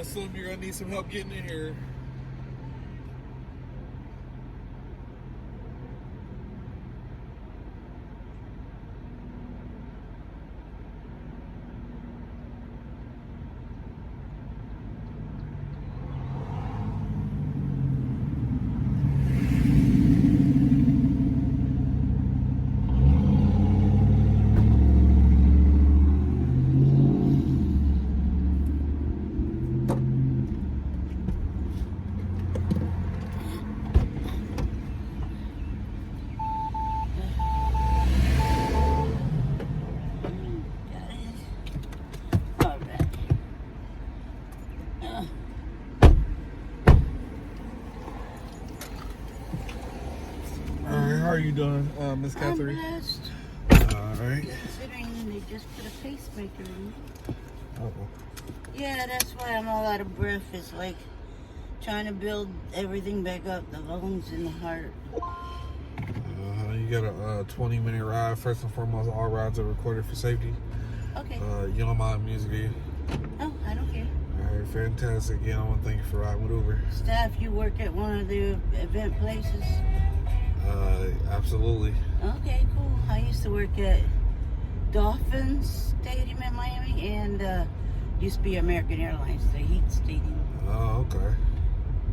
Slim, you're gonna need some help getting in here. How are you doing, Miss Catherine? I'm blessed. All right. Considering they just put a pacemaker in me. Uh-oh. Yeah, that's why I'm all out of breath. It's like trying to build everything back up, the lungs and the heart. You got a 20-minute ride. First and foremost, all rides are recorded for safety. Okay. You don't mind music, do you? Oh, I don't care. All right, fantastic. Again, I want to thank you for riding with Uber. Staff, you work at one of the event places? Absolutely. Okay, cool. I used to work at Dolphins Stadium in Miami and used to be American Airlines, the Heat Stadium. Oh, okay.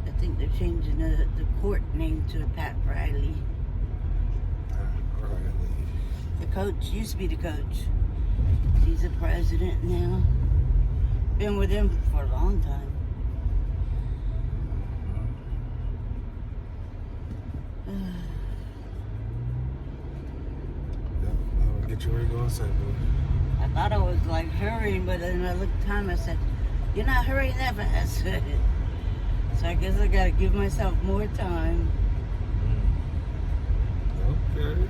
I think they're changing the court name to Pat Riley. The coach used to be the coach. He's the president now. Been with him for a long time. I'll get you where you're going, say, I thought I was like hurrying, but then I looked at the time. I said, "You're not hurrying that fast." So I guess I gotta give myself more time. Okay.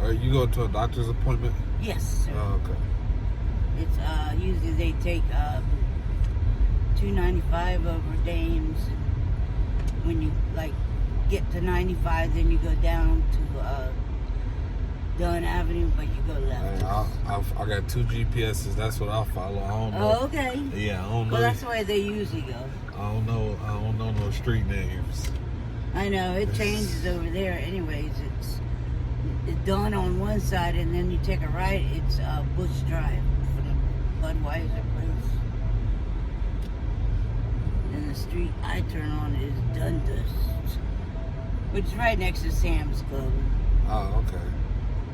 All right, you go to a doctor's appointment? Yes, sir. Oh, okay. It's usually they take $2.95 over Dames. When you like get to 95, then you go down to Dunn Avenue, but you go left. I got 2 GPSs. That's what I'll follow. I don't know. Oh, okay. Yeah, I don't know. Well, that's the way they usually go. I don't know no street names. I know it changes over there. Anyways, it's Dunn on one side, and then you take a right. It's Bush Drive from the Budweiser place. And the street I turn on is Dundas, which is right next to Sam's Club. Oh, okay.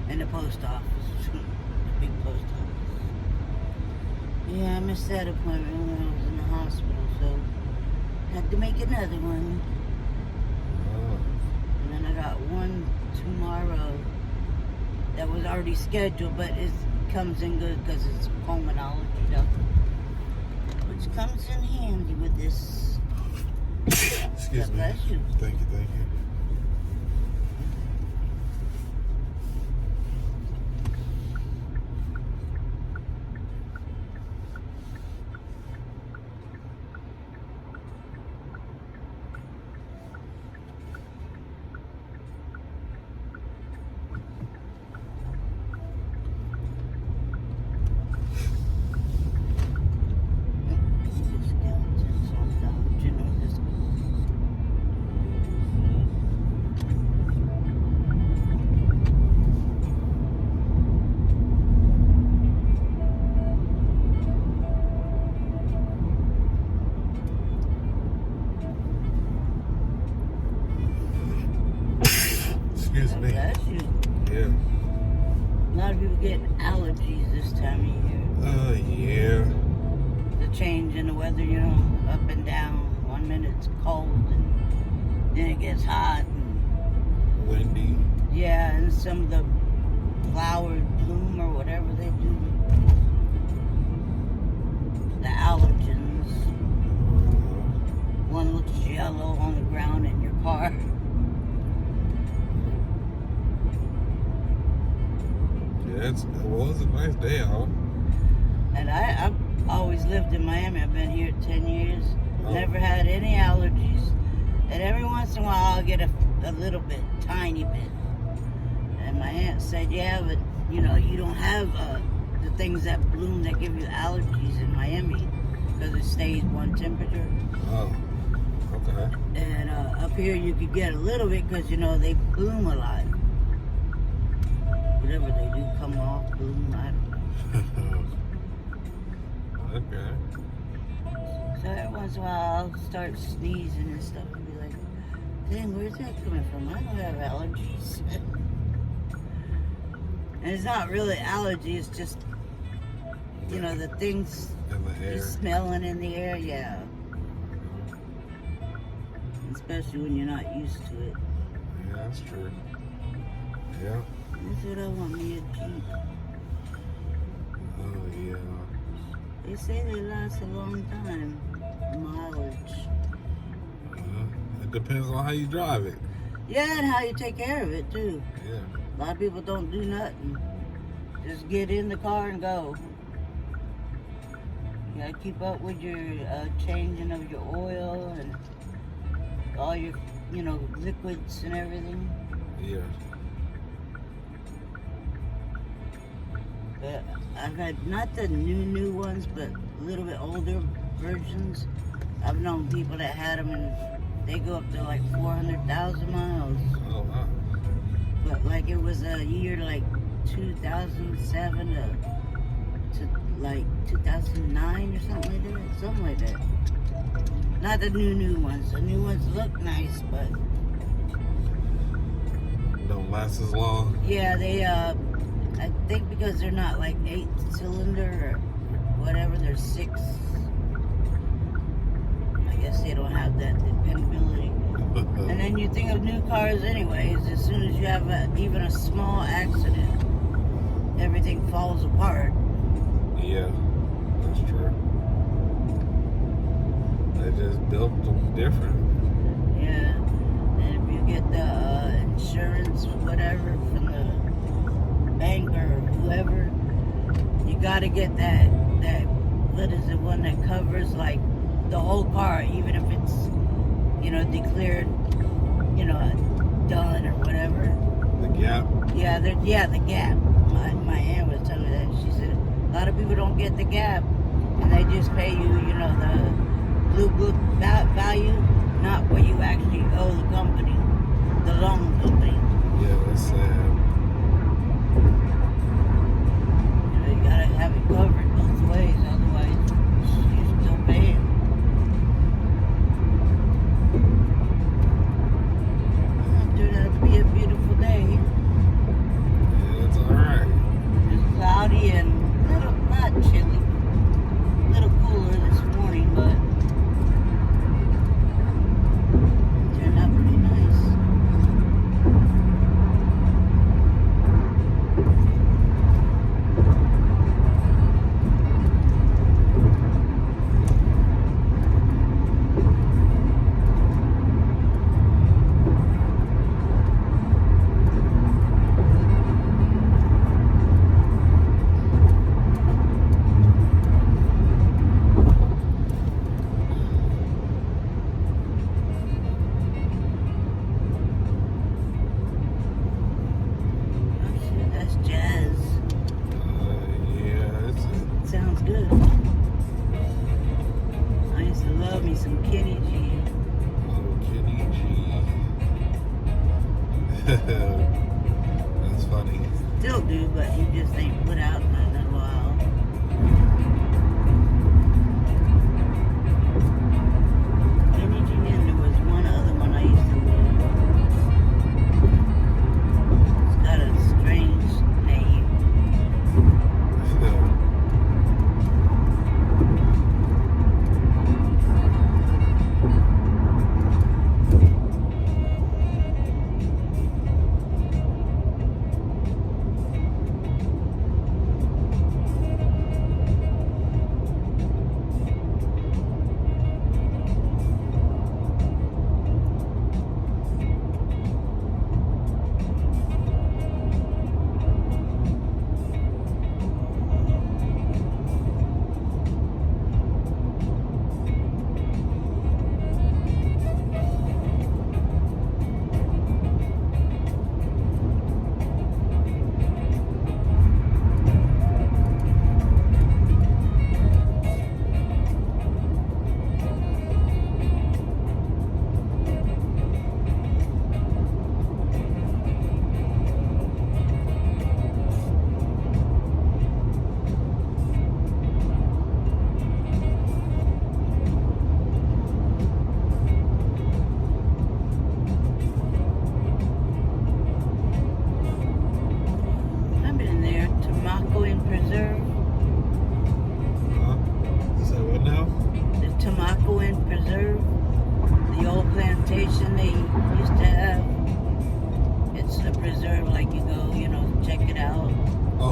And the post office, the big post office. Yeah, I missed that appointment when I was in the hospital, so had to make another one. And then I got one tomorrow that was already scheduled, but it comes in good because it's pulmonology, though, which comes in handy with this. Excuse me. Bless you. Thank you. Excuse me. Bless you. Yeah. A lot of people get allergies this time of year. Yeah. The change in the weather, you know, up and down. 1 minute it's cold, and then it gets hot. And, Windy. yeah, and some of the flowers bloom or whatever they do. The allergens. One looks yellow on the ground in your car. Yeah, it was a nice day out. And I've always lived in Miami. I've been here 10 years. Oh. Never had any allergies. And every once in a while I'll get a little bit, tiny bit. And my aunt said, yeah, but you know, you don't have the things that bloom that give you allergies in Miami. because it stays one temperature. Oh, okay. And up here you could get a little bit because, you know, they bloom a lot. Whatever they do, come off, bloom, I don't know. Okay. So every once in a while I'll start sneezing and stuff and be like, dang, where's that coming from? I don't have allergies. And it's not really allergy, it's just, you know, the things In the you're air. smelling in the air, yeah. Especially when you're not used to it. Yeah, that's true. Yeah. That's what I want me a Jeep. Oh, yeah. They say they last a long time. Mileage. It depends on how you drive it. Yeah, and how you take care of it, too. Yeah. A lot of people don't do nothing. Just get in the car and go. You gotta keep up with your changing of your oil and all your, you know, liquids and everything. Yeah. But I've had not the new ones, but a little bit older versions. I've known people that had them and they go up to like 400,000 miles. Oh, wow. But like it was a year like 2007 to like 2009 or something like that. Something like that. Not the new ones. The new ones look nice, but Don't last as long. yeah, they I think because they're not like 8-cylinder or whatever, they're 6. I guess they don't have that dependability. And then you think of new cars anyways, as soon as you have even a small accident, everything falls apart. Yeah, that's true. They just built them different. Yeah. And if you get the insurance, whatever, from the bank or whoever, you gotta get that, what is it, one that covers like the whole car, even if it's, you know, declared, you know, done or whatever. The gap. Yeah, the gap. My aunt was telling me that. She said a lot of people don't get the gap, and they just pay you, you know, the blue book value, not what you actually owe the company, the loan company. Yeah, that's sad. You know, you gotta have it covered both ways, otherwise you're still paying. It turned out to be a beautiful day. Yeah, it's alright. It's cloudy and little, not chilly, a little cooler this morning, but it turned out pretty nice. Oh shit, that's jazz. Yeah, it's Sounds good. I used to love me some Kenny G. little Kenny G. That's funny. Still do, but he just ain't put out nothing in a while. Kenny G, and there was one other one I used to love. It's got a strange name.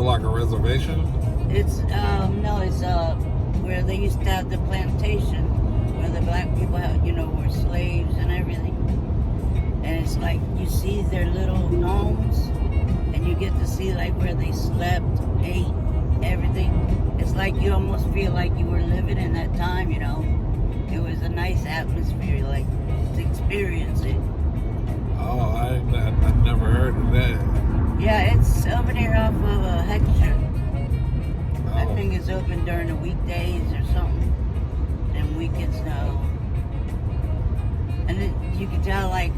like a reservation? It's no, it's where they used to have the plantation where the black people had, were slaves and everything. And it's like you see their little homes, and you get to see like where they slept, ate, everything. It's like you almost feel like you were living in that time. It was a nice atmosphere, like to experience it. Oh, I've never heard of that. Yeah, it's over there off of Hector. I Oh. think it's open during the weekdays or something, and weekends no. And you could tell, like,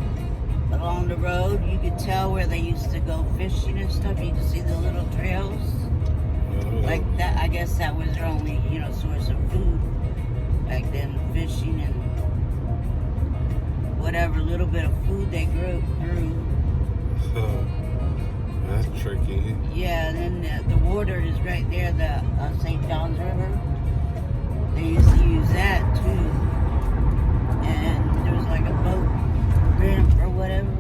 along the road, you could tell where they used to go fishing and stuff. You could see the little trails. Like that, I guess that was their only, source of food back then, fishing and whatever little bit of food they grew. That's tricky. Yeah, and then the water is right there, the St. John's River. They used to use that too. And there was like a boat ramp or whatever.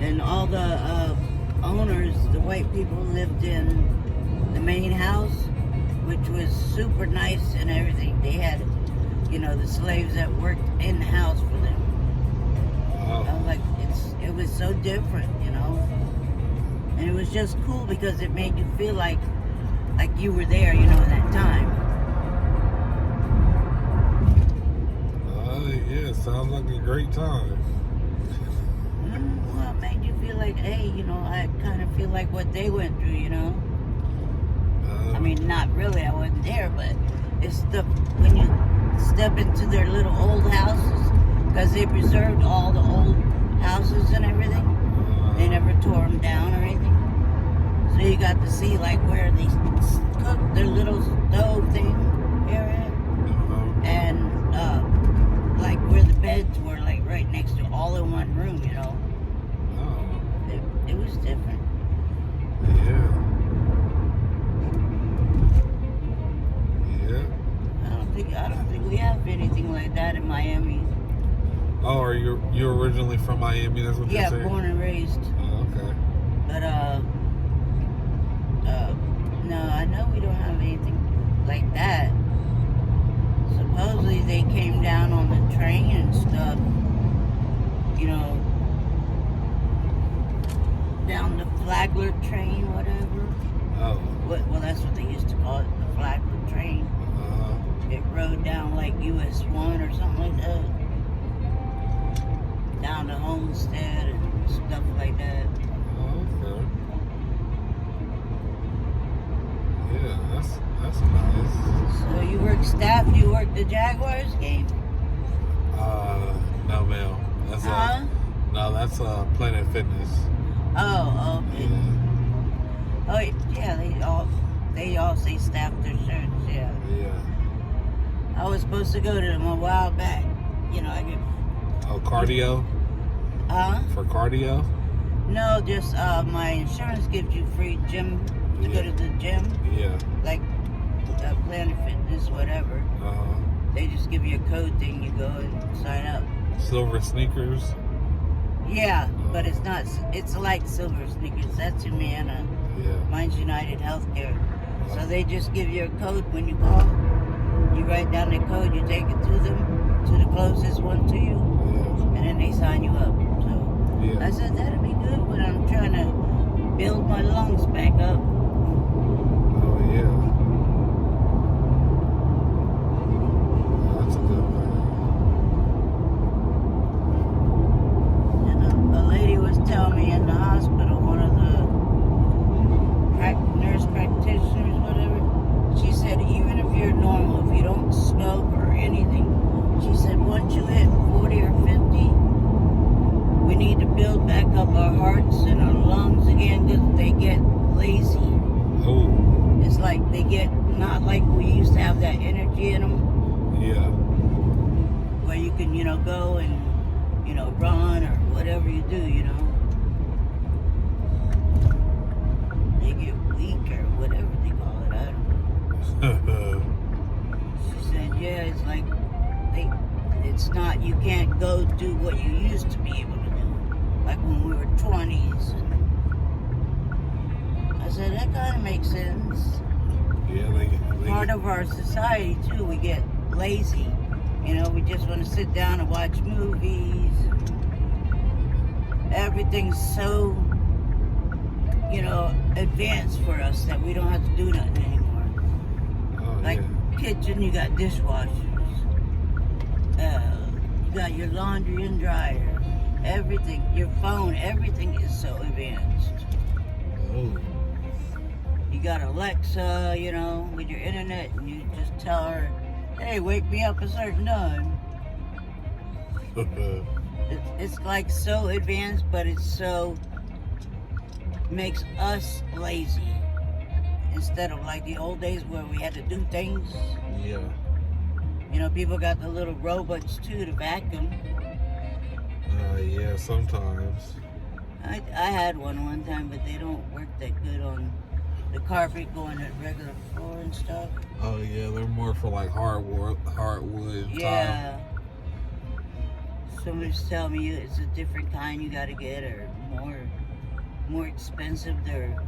And all the owners, the white people, lived in the main house, which was super nice and everything. They had, the slaves that worked in the house for them. Oh. I was like, it was so different, And it was just cool because it made you feel like you were there, in that time. Yeah, sounds like a great time. Well, it made you feel like, hey, I kind of feel like what they went through, I mean, not really, I wasn't there, but it's when you step into their little old houses, because they preserved all the old houses and everything. They never tore them down or anything. So you got to see, like, where they cooked their little stove thing area. And, like, where the beds were, like, right next to all in one room, It was different. Yeah. I don't think we have anything like that in Miami. Oh, are you originally from Miami? That's what you're saying? Yeah, born and raised. Oh, okay. But no, I know we don't have anything like that. Supposedly they came down on the train and stuff, down the Flagler train, whatever. Oh. Well, that's what they used to call it, the Flagler train. It rode down like US 1 or something like that. Down to Homestead and stuff like that. Oh, okay. Yeah, that's nice. So you work staff, you work the Jaguars game? No, ma'am. That's that's Planet Fitness. Oh, okay. Yeah. Oh, yeah, they all say staff their shirts, yeah. Yeah. I was supposed to go to them a while back. I get... Oh, cardio? For cardio? No, just my insurance gives you free gym to go to the gym. Yeah. Like Planet Fitness, whatever. They just give you a code thing, you go and sign up. Silver sneakers? Yeah, but it's like Silver Sneakers. That's Humana. Yeah. Mine's United Healthcare. So they just give you a code when you call. You write down the code, you take it to them, to the closest one to you, and then they sign you up. So I said that'd be good when I'm trying to build my lungs back up. Oh, yeah. That's a good one. And a lady was telling me in the hospital, one of the nurse practitioners, whatever, she said even if you're normal, if you don't smoke or anything, she said once you hit 40 or 50, we need to build back up our hearts and our lungs again because they get lazy. Oh. It's like they get not like we used to have that energy in them. Yeah. Where you can, go and, run or whatever you do, They get weak or whatever they call it. I don't know. She said, yeah, it's like it's not, you can't go do what you used to be able to do. Like when we were 20s. I said, that kind of of makes sense. Yeah, they Part of our society too, we get lazy. You know, we just want to sit down and watch movies. Everything's so, you know, advanced for us that we don't have to do nothing anymore. Oh, Like kitchen, you got dishwashers. You got your laundry and dryer. Everything, your phone, everything is so advanced. Oh. You got Alexa, you know, with your internet, and you just tell her, hey, wake me up a certain time. It's like so advanced, but it's so, makes us lazy. Instead of like the old days where we had to do things. Yeah. You know, people got the little robots too to vacuum. Yeah, sometimes. I had one time, but they don't work that good on the carpet going at regular floor and stuff. Oh yeah, they're more for like hardwood. Yeah. Somebody's telling me it's a different kind you gotta get, or more expensive. They're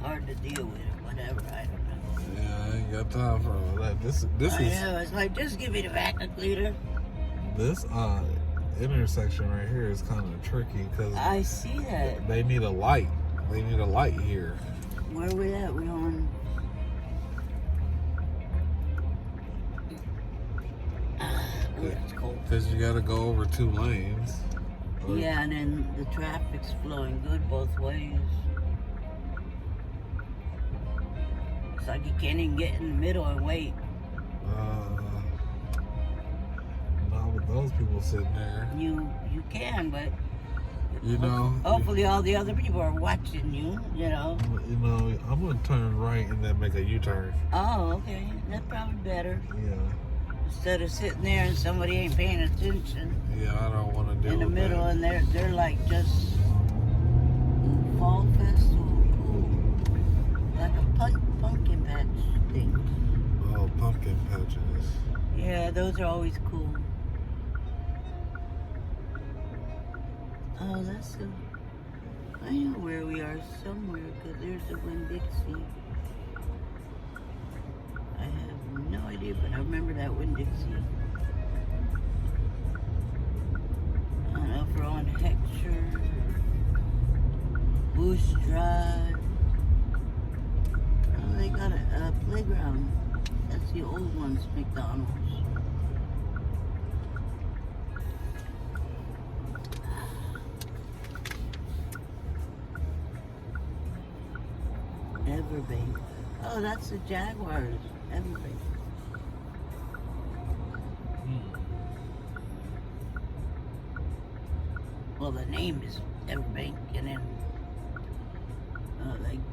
hard to deal with, or whatever. I don't know. Yeah, I ain't got time for all that. This is. I know. It's like, just give me the vacuum cleaner. This intersection right here is kind of tricky because I see that. they need a light. They need a light here. Where are we at? We on? Oh, it's cold. Because you got to go over 2 lanes. Yeah, and then the traffic's flowing good both ways. It's like you can't even get in the middle and wait. Not with those people sitting there. You can, but You know. hopefully all the other people are watching you. You know. You know, I'm gonna turn right and then make a U-turn. Oh, okay. That's probably better. Yeah. Instead of sitting there and somebody ain't paying attention Yeah, I don't want to do in the with middle, that. and they're like just fall festival, like a pumpkin patch thing. Oh, pumpkin patches. Yeah, those are always cool. Oh, that's a... I know where we are somewhere, because there's the Winn-Dixie. I have no idea, but I remember that Winn-Dixie. I don't know if we're on Heckscher, Bush Drive. Oh, they got a playground. That's the old one's McDonald's. Everbank. Oh, that's the Jaguars. Everbank. Well, the name is Everbank, and then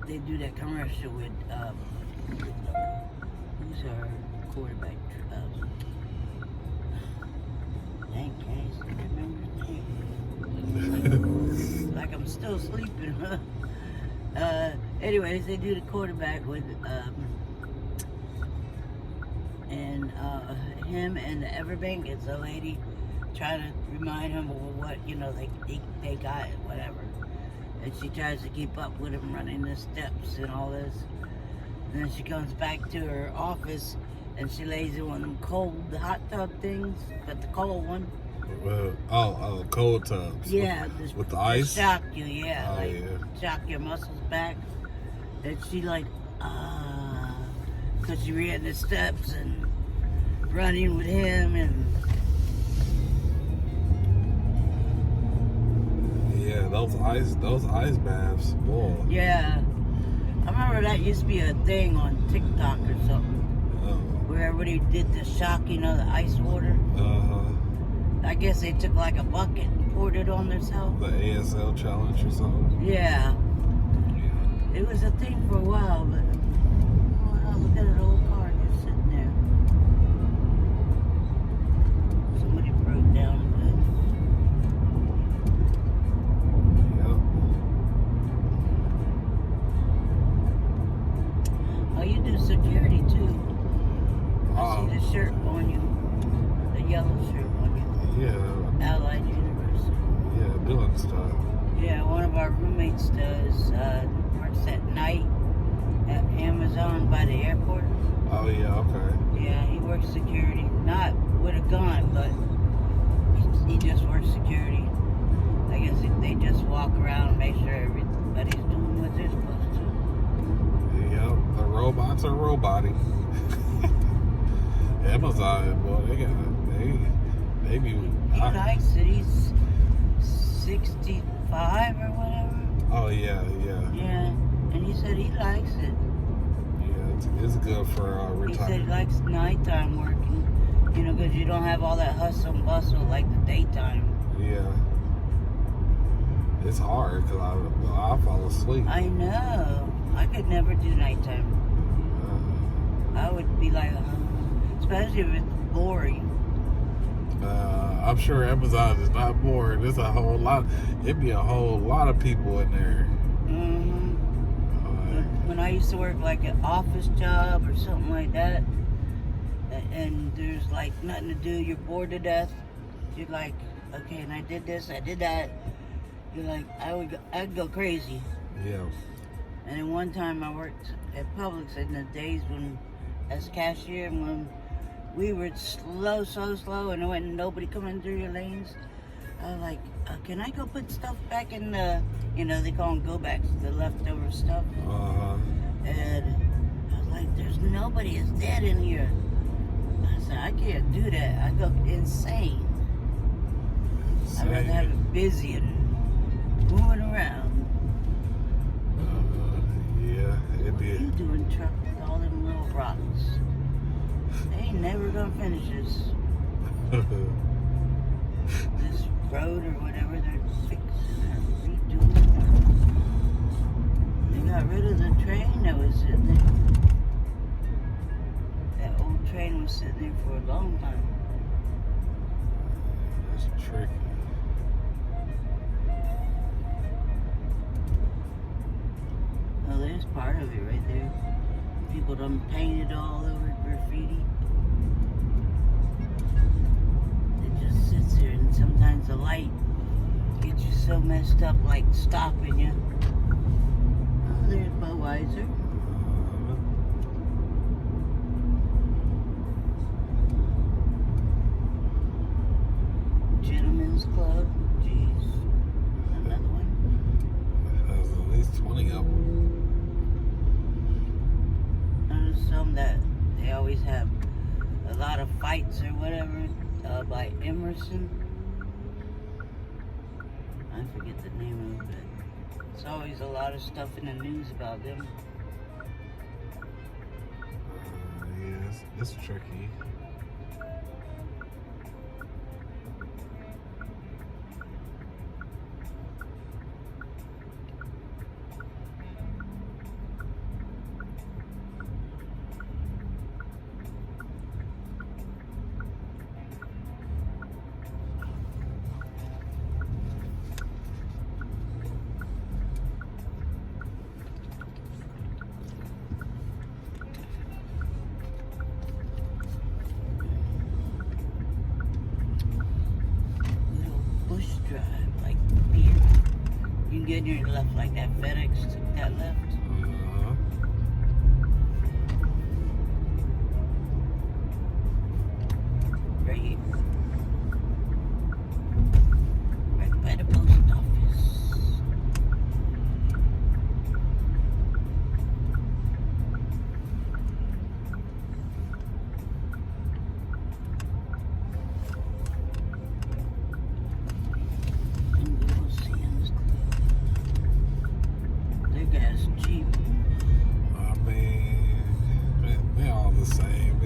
they do that commercial with who's our quarterback? Dang, guys, I remember his name. Like I'm still sleeping. Anyways, they do the quarterback with him and the Everbank. It's a lady trying to remind him of what, you know, they got, whatever. And she tries to keep up with him running the steps and all this. And then she comes back to her office and she lays in one of them cold hot tub things, but the cold one. Cold tubs. Yeah, with the ice. Shock you, yeah. Oh, yeah. Shock your muscles back. And she because she ran the steps and running with him and. Yeah, those ice baths, boy. Yeah. I remember that used to be a thing on TikTok or something. Where everybody did the shocking of the ice water. I guess they took like a bucket and poured it on themselves. The ASL challenge or something. Yeah. It was a thing for a while, but wow, look at an old car just sitting there. Somebody broke down the... Oh, you do security too. I see the shirt on you. The yellow shirt on you. Yeah. Allied University. Yeah, doing stuff. Yeah, one of our roommates does works at night at Amazon by the airport. Oh yeah, okay. Yeah, he works security. Not with a gun, but he just works security. I guess they just walk around and make sure everybody's doing what they're supposed to. Yep, the robots are roboting. Amazon, boy, they be. He likes it. He's 65 or whatever. Oh yeah. Yeah, and he said he likes it. Yeah, it's good for He said he retirement. likes nighttime working, because you don't have all that hustle and bustle like the daytime. Yeah. It's hard because I fall asleep. I know. I could never do nighttime. I would be like, especially if it's boring. I'm sure Amazon is not boring. There's a whole lot. It'd be a whole lot of people in there. Mm-hmm. When I used to work like an office job or something like that, and there's like nothing to do, you're bored to death. You're like, okay, and I did this, I did that. You're like, I'd go crazy. Yeah. And then one time I worked at Publix in the days when, as cashier, when we were slow, and there wasn't nobody coming through your lanes. I was like, can I go put stuff back in the, they call them go backs, the leftover stuff. And I was like, there's nobody, it's dead in here. I said, I can't do that. I go insane. I'd rather have it busy and moving around. Yeah, it'd be. What are you doing, truck, with all them little rocks? They ain't never gonna finish this road or whatever they're fixing or redoing. They got rid of the train that was sitting there. That old train was sitting there for a long time. That's tricky. Oh, there's part of it right there. People done painted all over graffiti. It just sits there, and sometimes the light gets you so messed up, like stopping you. Oh, there's Budweiser. Gentlemen's Club. Jeez. Another one. There's at least 20 of them. There's some that they always have a lot of fights or whatever by Emerson. I forget the name of it. It's always a lot of stuff in the news about them. Yeah, it's tricky. Drive, like here. You can get in your left like that. FedEx took that left. Right here. Right by the post office. Gas cheap. I mean, they're all the same.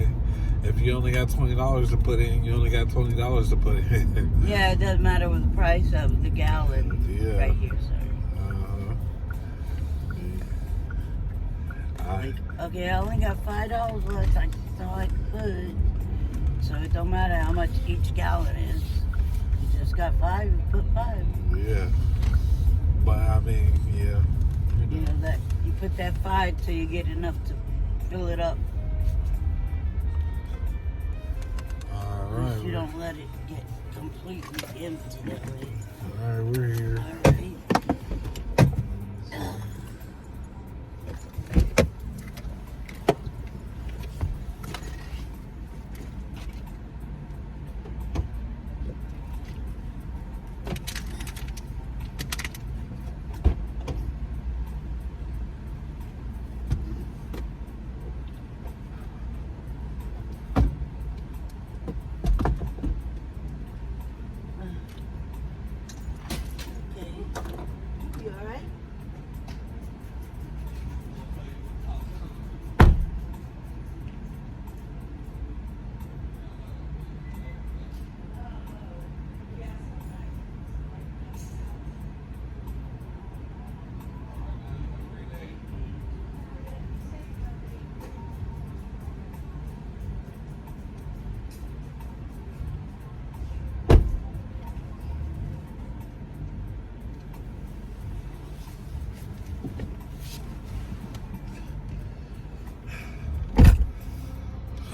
If you only got $20 to put in, you only got $20 to put in. Yeah, it doesn't matter with the price of the gallon. Yeah. Right here, sorry. Okay, I only got $5 left. That's all I could. So it don't matter how much each gallon is. You just got 5, you put 5. Yeah. But I mean, yeah. You know that you put that 5 till you get enough to fill it up. All right. You don't let it get completely empty that way. All right, we're here. All right.